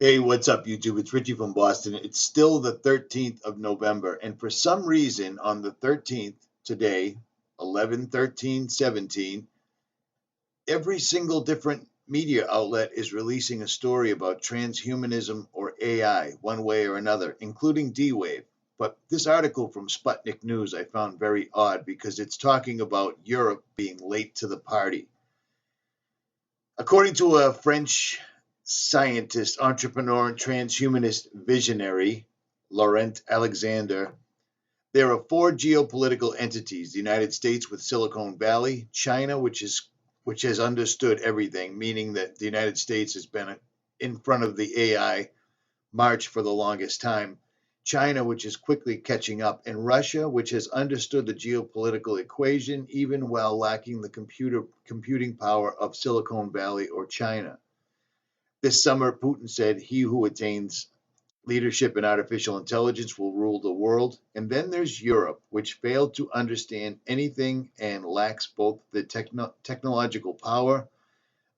Hey, what's up, YouTube? It's Richie from Boston. It's still the 13th of November, and for some reason, on the 13th, today, 11/13/17, every single different media outlet is releasing a story about transhumanism or AI, one way or another, including D-Wave. But this article from Sputnik News I found very odd because it's talking about Europe being late to the party. According to a French scientist, entrepreneur, and transhumanist visionary, Laurent Alexander, there are four geopolitical entities: the United States with Silicon Valley, China, which has understood everything, meaning that the United States has been in front of the AI march for the longest time, China, which is quickly catching up, and Russia, which has understood the geopolitical equation even while lacking the computing power of Silicon Valley or China. This summer, Putin said he who attains leadership in artificial intelligence will rule the world. And then there's Europe, which failed to understand anything and lacks both the technological power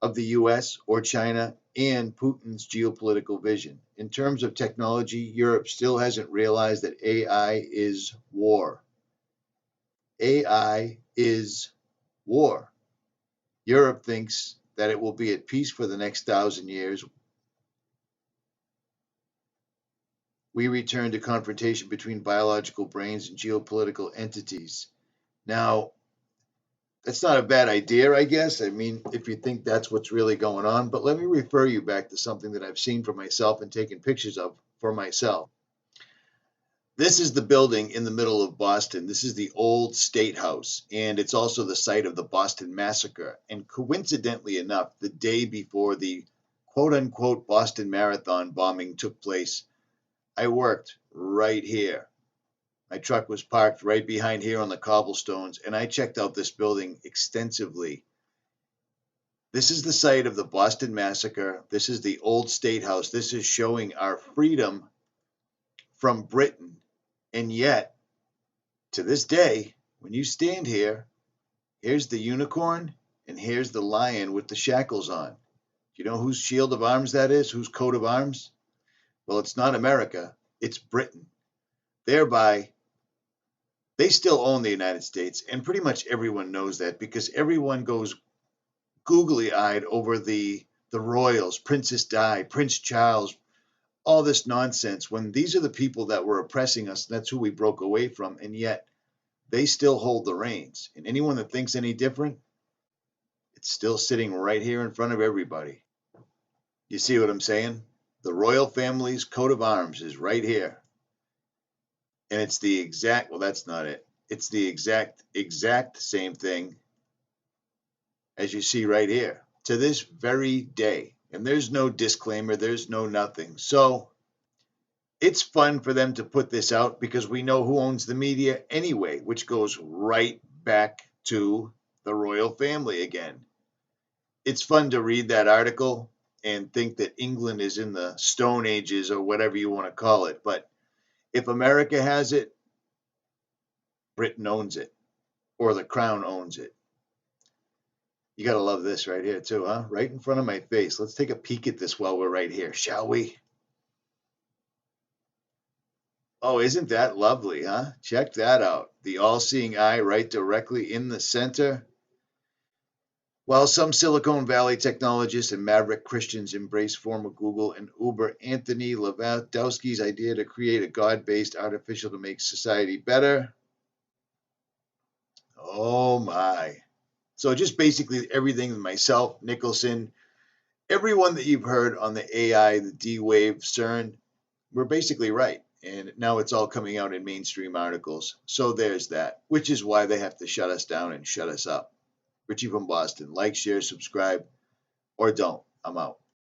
of the US or China and Putin's geopolitical vision. In terms of technology, Europe still hasn't realized that AI is war. AI is war. Europe thinks that it will be at peace for the next 1,000 years. We return to confrontation between biological brains and geopolitical entities. Now, that's not a bad idea, I guess. I mean, if you think that's what's really going on, but let me refer you back to something that I've seen for myself and taken pictures of for myself. This is the building in the middle of Boston. This is the old State House, and it's also the site of the Boston Massacre. And coincidentally enough, the day before the quote-unquote Boston Marathon bombing took place, I worked right here. My truck was parked right behind here on the cobblestones, and I checked out this building extensively. This is the site of the Boston Massacre. This is the old State House. This is showing our freedom from Britain. And yet, to this day, when you stand here, here's the unicorn and here's the lion with the shackles on. Do you know whose shield of arms that is? Whose coat of arms? Well, it's not America, it's Britain. Thereby, they still own the United States, and pretty much everyone knows that because everyone goes googly-eyed over the royals, Princess Di, Prince Charles, all this nonsense, when these are the people that were oppressing us. That's who we broke away from, and yet they still hold the reins. And anyone that thinks any different, it's still sitting right here in front of everybody. You see what I'm saying? The royal family's coat of arms is right here. And it's the exact, well, that's not it. It's the exact same thing as you see right here to this very day. And there's no disclaimer, there's no nothing. So it's fun for them to put this out because we know who owns the media anyway, which goes right back to the royal family again. It's fun to read that article and think that England is in the Stone Ages or whatever you want to call it. But if America has it, Britain owns it, or the crown owns it. You got to love this right here too, huh? Right in front of my face. Let's take a peek at this while we're right here, shall we? Oh, isn't that lovely, huh? Check that out. The all-seeing eye right directly in the center. While some Silicon Valley technologists and maverick Christians embrace former Google and Uber Anthony Lewandowski's idea to create a God-based artificial to make society better. Oh my. So just basically everything myself, Nicholson, everyone that you've heard on the AI, the D-Wave, CERN, we're basically right. And now it's all coming out in mainstream articles. So there's that, which is why they have to shut us down and shut us up. Richie from Boston. Like, share, subscribe, or don't. I'm out.